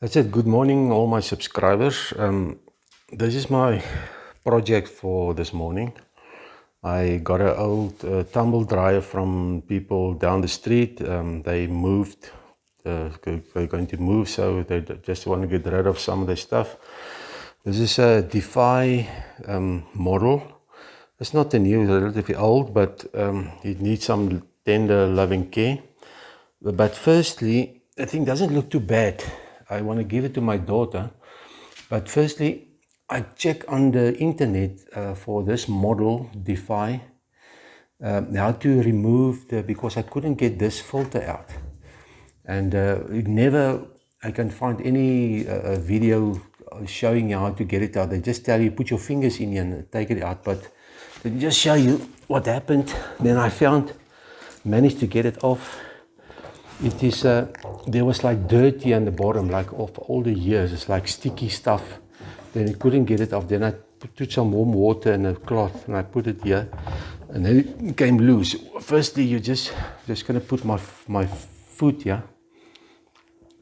That's it. Good morning, all my subscribers. This is my project for this morning. I got an old tumble dryer from people down the street. They moved, they're going to move, so they just want to get rid of some of the stuff. This is a DEFY model. It's not a new, it's relatively old, but it needs some tender, loving care. But firstly, the thing doesn't look too bad. I want to give it to my daughter. But firstly, I check on the internet for this model, DEFY, how to remove because I couldn't get this filter out. And I can find any video showing you how to get it out. They just tell you, put your fingers in here and take it out. But they just show you what happened. Then I managed to get it off. It is, there was like dirt here on the bottom, like of all the years, it's like sticky stuff. Then I couldn't get it off. Then I put some warm water in a cloth and I put it here and then it came loose. Firstly, you're just gonna put my foot here.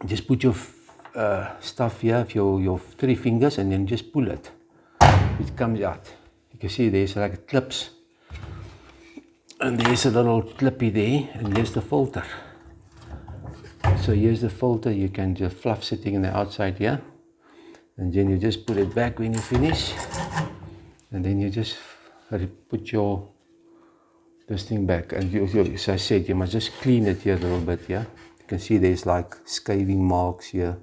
Just put your stuff here, your 3 fingers, and then just pull it. It comes out. You can see there's like clips. And there's a little clippy there, and there's the filter. So here's the filter. You can just fluff sitting in the outside here, and then you just put it back when you finish, and then you just put this thing back. And as I said, you must just clean it here a little bit. Yeah, you can see there's like scathing marks here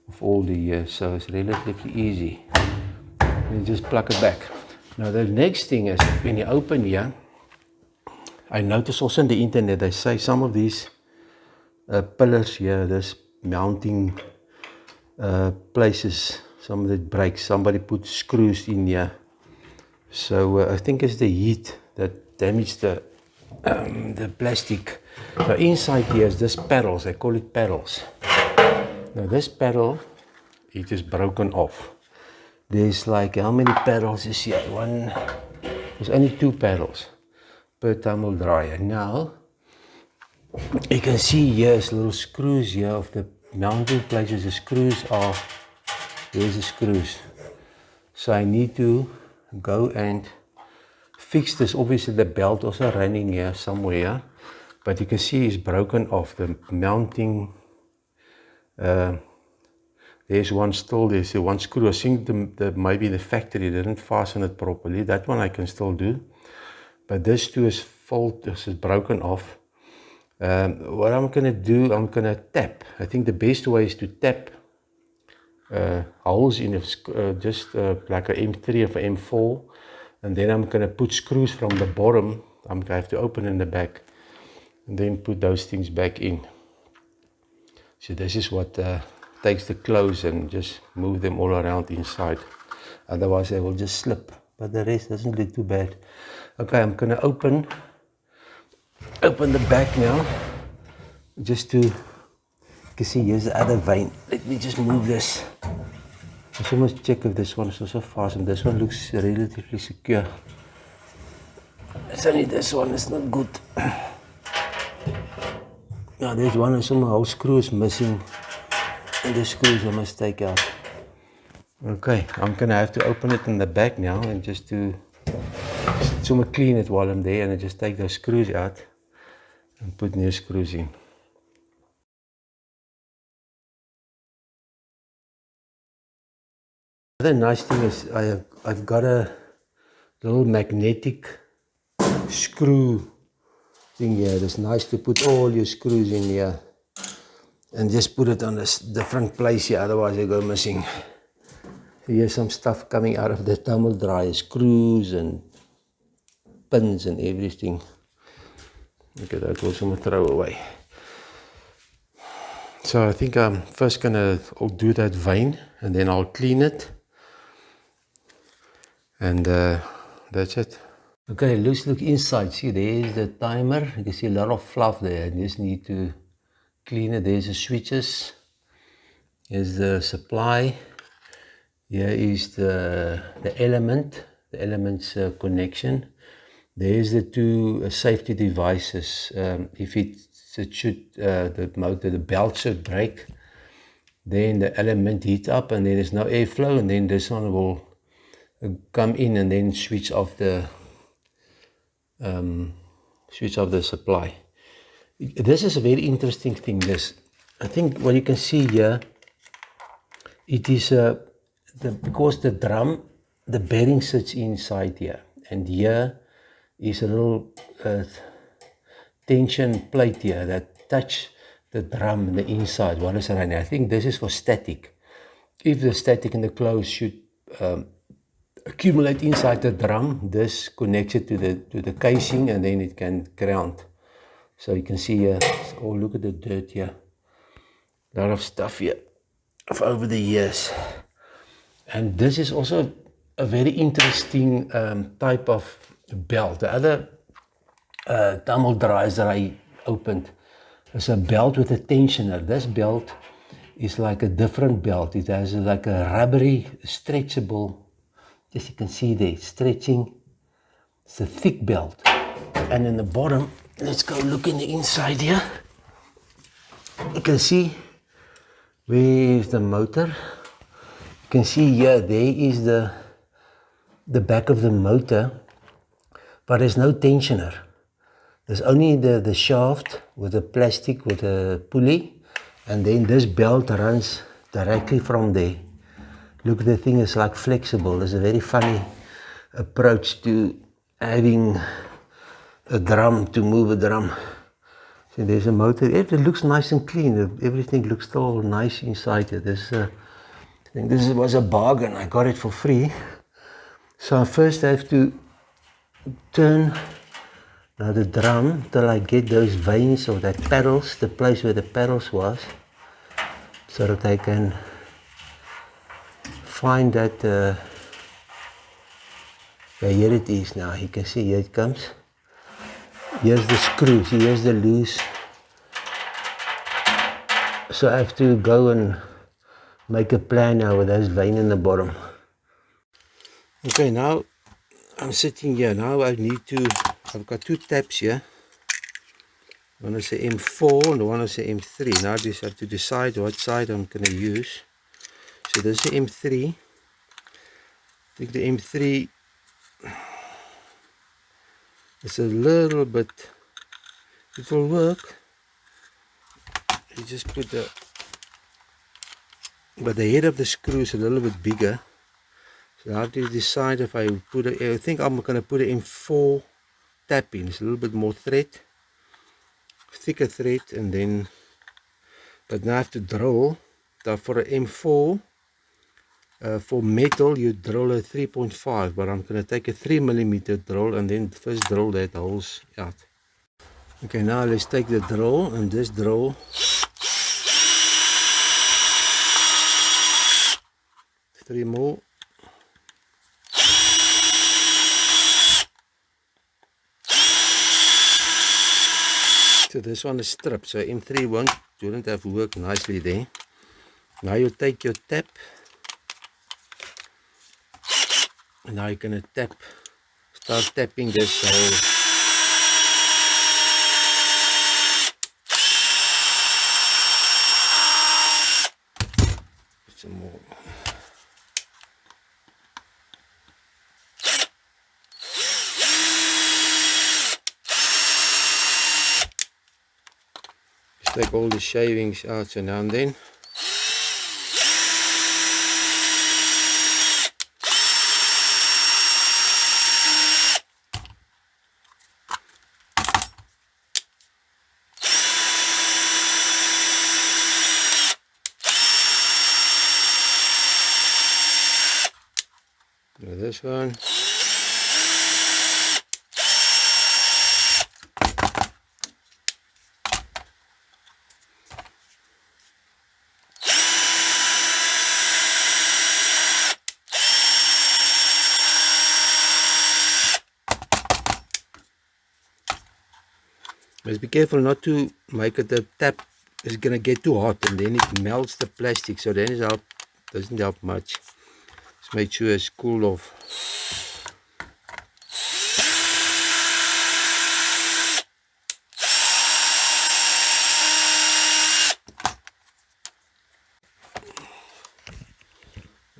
of all the years, so it's relatively easy. And you just plug it back. Now the next thing is when you open here, I noticed also on the internet they say some of these pillars here, this mounting places, some of it breaks. Somebody put screws in here, so I think it's the heat that damaged the plastic. Now inside here is this paddles. They call it paddles. Now this paddle, it is broken off. There's like, how many paddles is here? There's only 2 paddles per tumble dryer. Now you can see here's little screws here of the mounting places. The screws are, there's the screws. So I need to go and fix this. Obviously the belt also running here somewhere, but you can see it's broken off. The mounting, there's one still, there's one screw. I think maybe the factory didn't fasten it properly. That one I can still do, but this too is this is broken off. What I'm going to do, I'm going to tap. I think the best way is to tap holes in just like an M3 or an M4, and then I'm going to put screws from the bottom. I'm going to have to open in the back and then put those things back in. So this is what takes the clothes and just move them all around inside. Otherwise they will just slip, but the rest doesn't look too bad. Okay, I'm going to open the back now, just to, you can see here's the other vein. Let me just move this. I just must check if this one is also fastened. This one looks relatively secure. It's only this one is not good. Now there's one and some whole screws missing, and the screws I must take out. Okay, I'm gonna have to open it in the back now and just clean it while I'm there, and I just take those screws out and put new screws in. The other nice thing is I've got a little magnetic screw thing here. It's nice to put all your screws in here and just put it on this different place here, otherwise they go missing. Here's some stuff coming out of the tumble dryer, screws and pins and everything. Okay, that was going to throw away. So I think I'm first going to do that vein, and then I'll clean it. And that's it. Okay, let's look inside. See, there's the timer. You can see a lot of fluff there. I just need to clean it. There's the switches. Here's the supply. Here is the elements connection. There's the 2 safety devices. If the belt should break, then the element heats up and then there's no airflow, and then this one will come in and then switch off the supply. This is a very interesting thing. This, I think what you can see here, it is because the drum, the bearing sits inside here, and here is a little tension plate here that touch the drum, the inside while it's running. I think this is for static. If the static in the close should accumulate inside the drum, this connects it to the casing, and then it can ground. So you can see here, oh, look at the dirt here. A lot of stuff here of over the years. And this is also a very interesting type of belt. The other tumble dryers that I opened is a belt with a tensioner. This belt is like a different belt. It has like a rubbery, stretchable, as you can see there, stretching. It's a thick belt. And in the bottom, let's go look in the inside here. You can see where is the motor. You can see here, there is the back of the motor, but there's no tensioner. There's only the shaft with a plastic, with a pulley, and then this belt runs directly from there. Look, the thing is like flexible. It's a very funny approach to having a drum, to move a drum. So there's a motor. It looks nice and clean. Everything looks still nice inside here. I think this was a bargain. I got it for free. So I first have to turn now the drum till I get those vanes or that pedals, the place where the pedals was, so that I can find that. Yeah, here it is now. You can see, here it comes. Here's the screw. See, here's the loose. So I have to go and make a plan now with those veins in the bottom. Okay, now I'm sitting here. Now I need to, I've got two taps here. One is a M4 and one is a M3. Now I just have to decide what side I'm going to use. So this is the M3. I think the M3 is a little bit, it will work. You just put but the head of the screw is a little bit bigger. So I have to decide if I put I think I'm going to put an M4 tap in. It's a little bit more thread, thicker thread, and then, but now I have to drill. Now for an M4, for metal you drill a 3.5, but I'm going to take a 3mm drill and then first drill that holes out. Okay, now let's take the drill, and this drill, three more. So this one is stripped, so M3 wouldn't have worked nicely there. Now you take your tap, and now you're going to start tapping this hole. Some more. Take all the shavings out so now and then. Now this one. Just be careful not to make it, the tap is going to get too hot and then it melts the plastic, so then it doesn't help much. Just make sure it's cooled off.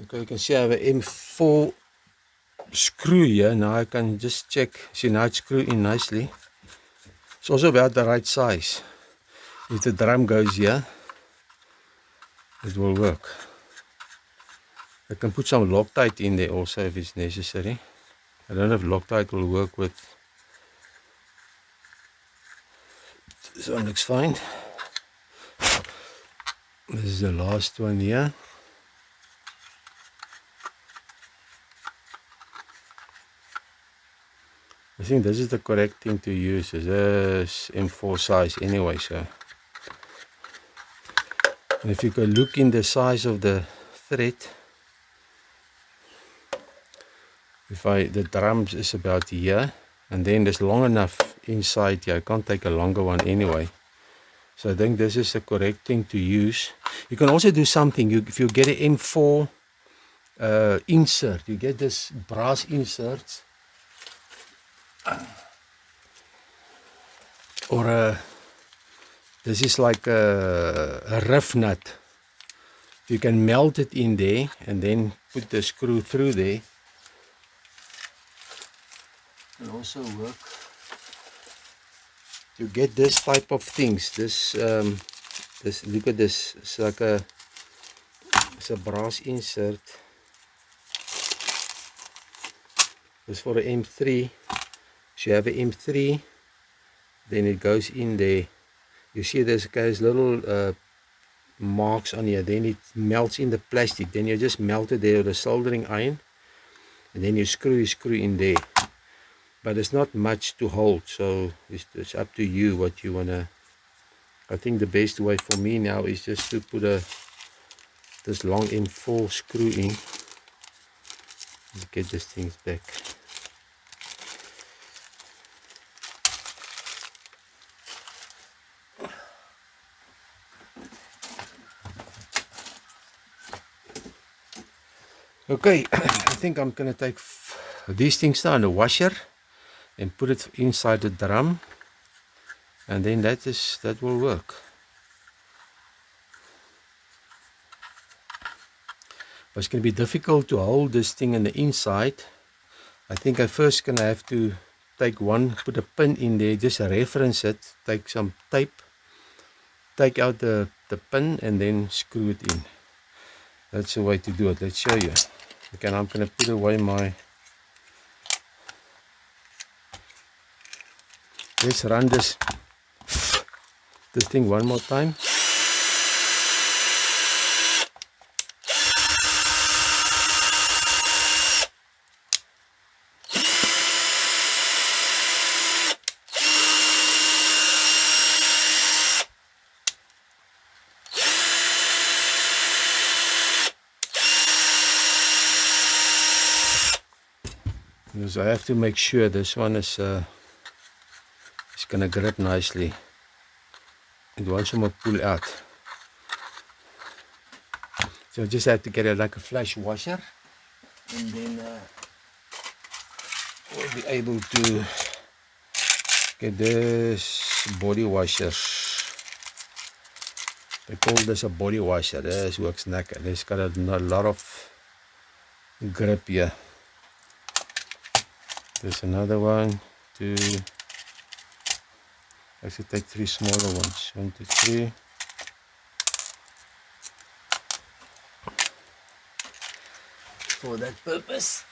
Okay, you can see I have an M4 screw here. Now I can just check. See, now it's screwed in nicely. It's also about the right size. If the drum goes here, it will work. I can put some Loctite in there also if it's necessary. I don't know if Loctite will work with. This one looks fine. This is the last one here. I think this is the correct thing to use. This is M4 size anyway, so. And if you can look in the size of the thread, the drums is about here, and then there's long enough inside here. I can't take a longer one anyway. So I think this is the correct thing to use. You can also do something. If you get an M4 insert, you get this brass inserts, or this is like a riff nut. You can melt it in there and then put the screw through there. Will also work. You get this type of things. This look at this. It's like it's a brass insert. This for an M3. So you have an M3, then it goes in there. You see there's little marks on here. Then it melts in the plastic. Then you just melt it there with a soldering iron, and then you screw in there. But it's not much to hold, so it's up to you what you wanna. I think the best way for me now is just to put this long M4 screw in. Let's get this thing back. Okay, I think I'm gonna take these things now in the washer and put it inside the drum, and then that will work. But it's gonna be difficult to hold this thing on the inside. I think I first gonna have to take one, put a pin in there, just reference it, take some tape, take out the pin, and then screw it in. That's the way to do it. Let's show you. Okay, now I'm gonna put away my. Let's run this thing one more time. So I have to make sure this one is gonna grip nicely. It won't somehow pull out. So I just have to get it like a flash washer, and then we'll be able to get this body washer. They call this a body washer. This works knackered. It's got a lot of grip here. There's another one, two. I should take 3 smaller ones. 1, 2, 3. For that purpose.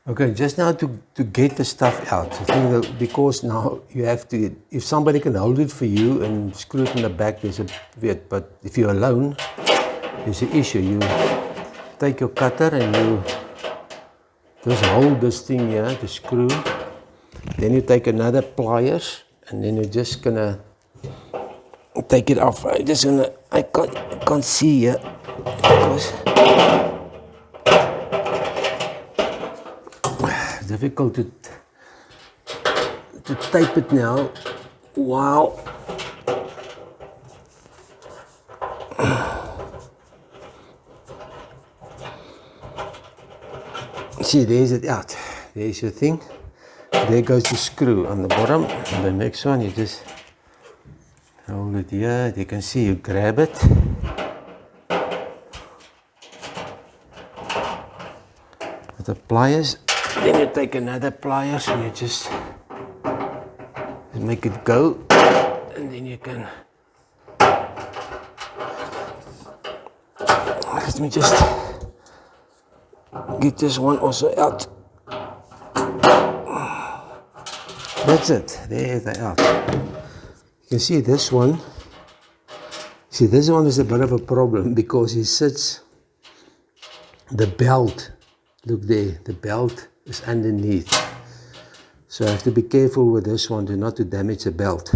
Okay, just now to get the stuff out. I think that because now you have to, if somebody can hold it for you and screw it in the back, there's a bit. But if you're alone, there's an issue. You take your cutter and you just hold this thing here, the screw. Then you take another pliers, and then you're just gonna take it off. I can't see here because it's difficult to tape it now. Wow. See, there's it out. There's your thing. There goes the screw on the bottom. And the next one, you just hold it here. You can see, you grab it. the pliers. Then you take another pliers and you just make it go, and then you can, let me just get this one also out. That's it, there they are. You can see this one. See, this one is a bit of a problem because it sits, the belt, look there, the belt is underneath. So I have to be careful with this one not to damage the belt.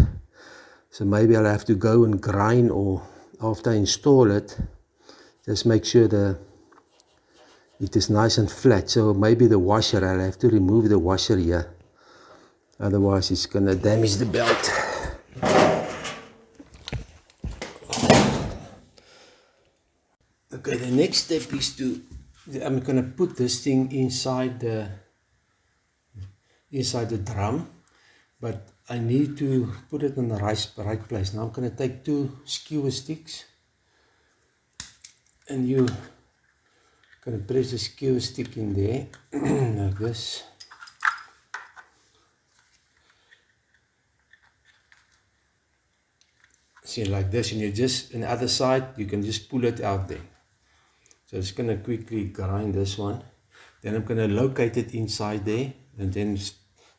So maybe I'll have to go and grind, or after I install it, just make sure it is nice and flat. So maybe the washer, I'll have to remove the washer here. Otherwise it's going to damage the belt. Okay, the next step is I'm going to put this thing inside the drum, but I need to put it in the right place. Now I'm going to take 2 skewer sticks, and you're going to press the skewer stick in there like this. See, like this, and you just, on the other side, you can just pull it out there. So I'm just going to quickly grind this one. Then I'm going to locate it inside there, and then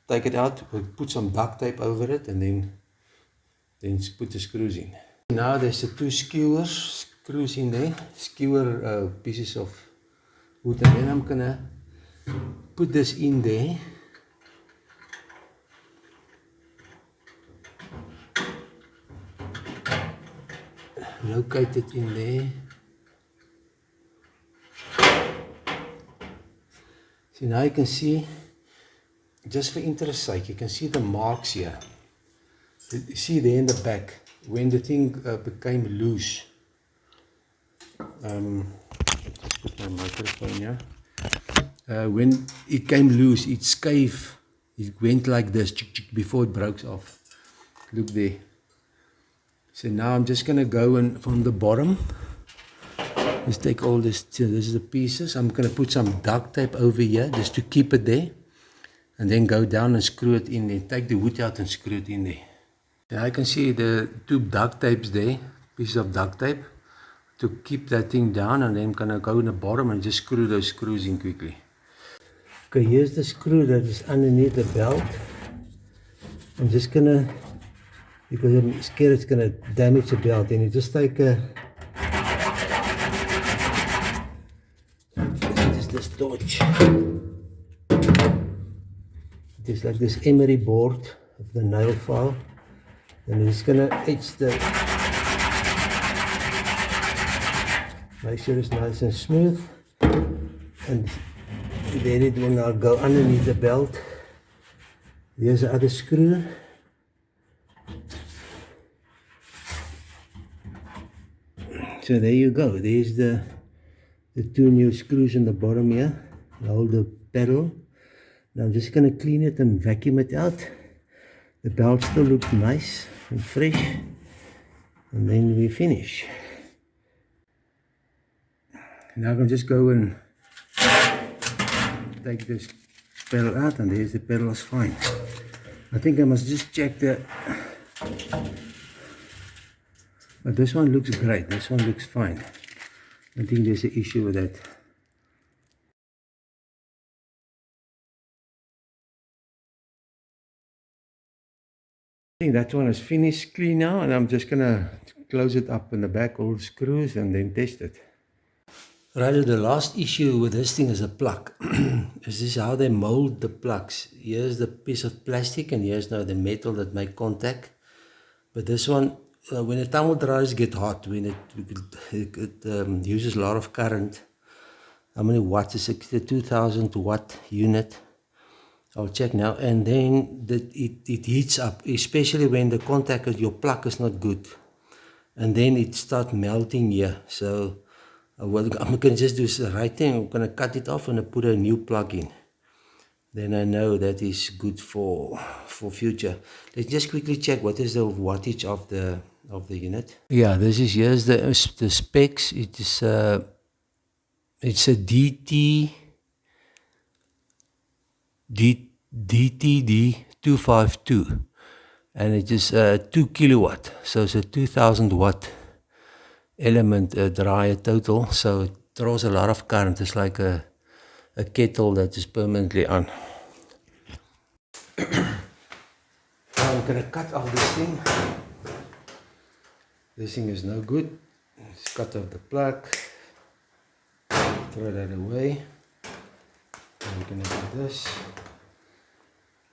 take it out, put some duct tape over it, and then put the screws in. Now there's the 2 screws in there, skewer pieces of wood, and then I'm going to put this in there. Locate it in there. See, now you can see, just for interest sake, you can see the marks here. You see there in the back, when the thing became loose. Let's put my microphone here. When it came loose, it scave. It went like this before it broke off. Look there. So now I'm just going to go in from the bottom. Let's take all this, this is the pieces. I'm going to put some duct tape over here just to keep it there. And then go down and screw it in there. Take the wood out and screw it in there. And I can see the 2 duct tapes there, pieces of duct tape, to keep that thing down. And then I'm going to go in the bottom and just screw those screws in quickly. Okay, here's the screw that is underneath the belt. I'm just going to, because I'm scared it's going to damage the belt, and you just take this torch. It is like this emery board of the nail file, and it's going to etch the, make sure it's nice and smooth, and then it will now go underneath the belt. There's the other screw. So there you go, there's the 2 new screws in the bottom here, hold the pedal. Now I'm just going to clean it and vacuum it out. The belt still looks nice and fresh, and then we finish. Now I can just go and take this pedal out, and there's the pedal is fine. I think I must just check that. But this one looks great, this one looks fine. I don't think there's an issue with that. I think that one is finished clean now, and I'm just gonna close it up in the back, all the screws, and then test it. Right, the last issue with this thing is a plug. This is how they mold the plugs. Here's the piece of plastic, and here's now the metal that make contact. But this one, when the tumble dryers get hot, when it uses a lot of current. How many watts is it? The 2000 watt unit. I'll check now. And then it heats up, especially when the contact of your plug is not good. And then it starts melting here. So what I'm going to just do is the right thing. I'm going to cut it off and put a new plug in. Then I know that is good for future. Let's just quickly check what is the wattage of the unit. Yeah, here's the specs. It's a DTD525, and it is 2 kilowatt, so it's a 2000 watt element dryer total, so it draws a lot of current. It's like a kettle that is permanently on. I'm gonna cut off this thing. This thing is no good. Let's cut off the plug, throw that away. And we're gonna do this.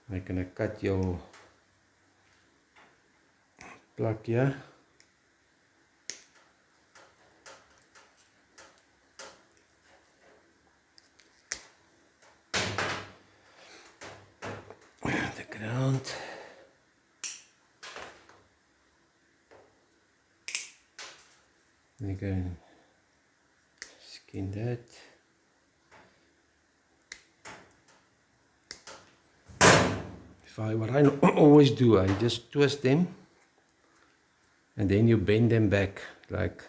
We're gonna cut your plug here. The ground. We're going to skin that. What I always do, I just twist them and then you bend them back like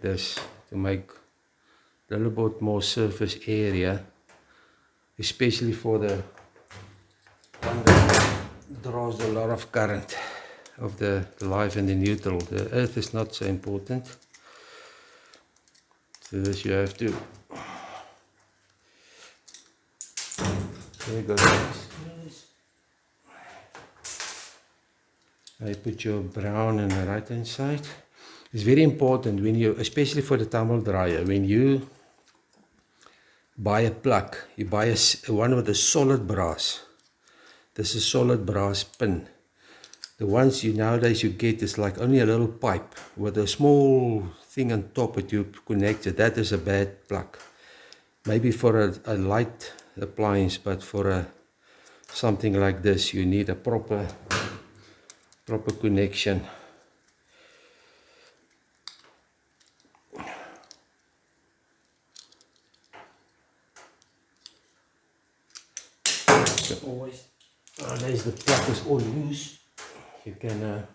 this to make a little bit more surface area, especially for the one that draws a lot of current of the live and the neutral. The earth is not so important, so this you have to. There goes. I put your brown on the right hand side. It's very important when you, especially for the tumble dryer, when you buy a plug, you buy one with a solid brass. This is solid brass pin. The ones nowadays you get is like only a little pipe with a small thing on top that you connect it. That is a bad plug. Maybe for a light appliance, but for something like this you need a proper connection. You can always, unless the plug is all loose, you can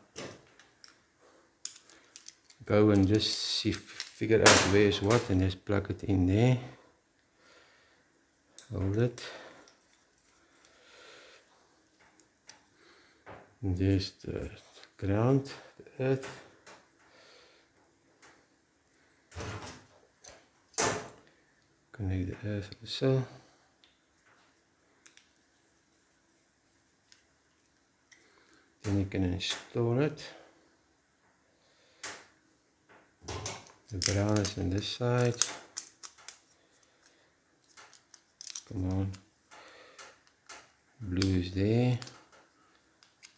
go and just figure out where is what and just plug it in there. Hold it. And there's the ground, the earth. Connect the earth also. Then you can install it. The brown is on this side. Come on. Blue is there.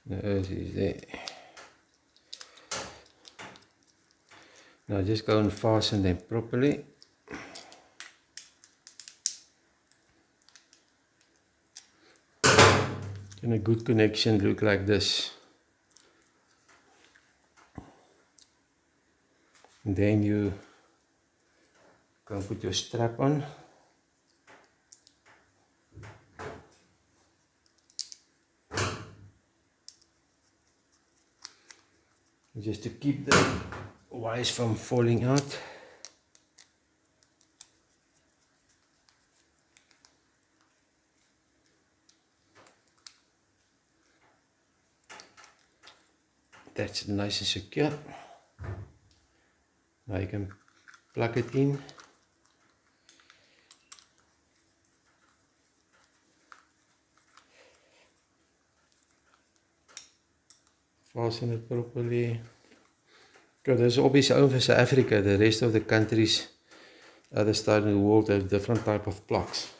The earth is there. Now just go and fasten them properly. And a good connection look like this. And then you can put your strap on. Just to keep the wires from falling out. That's nice and secure. Now you can plug it in. Fasten it properly. Because this is obviously only for South Africa. The rest of the countries, other side of the world, have different type of plugs.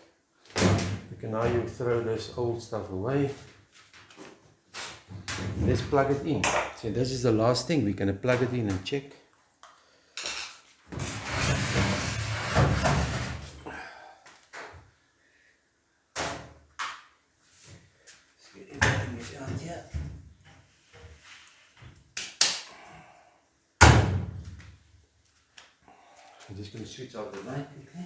Okay, now you throw this old stuff away. Let's plug it in. So this is the last thing. We're going to plug it in and check. I'm just going to switch off the light quickly.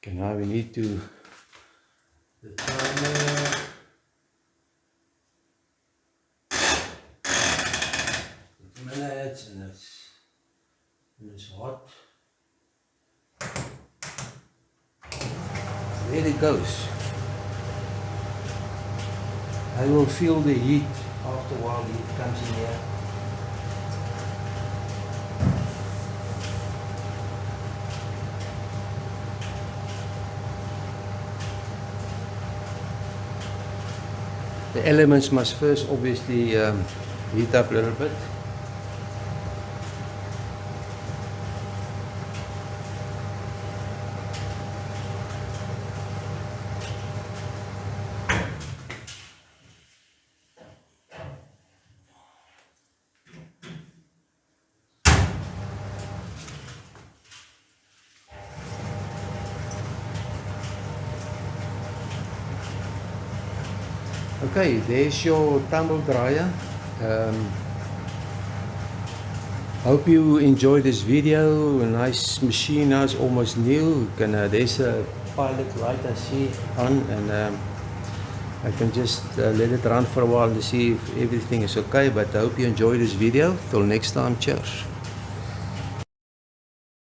Okay, now we need to the timer. 20 minutes, and it's and it's hot. There it goes. I will feel the heat after a while. The heat comes in here. The elements must first obviously heat up a little bit. Okay, there's your tumble dryer. Hope you enjoyed this video. A nice machine now, it's almost new. There's a pilot light I see on, and I can just let it run for a while to see if everything is okay. But I hope you enjoyed this video. Till next time, cheers.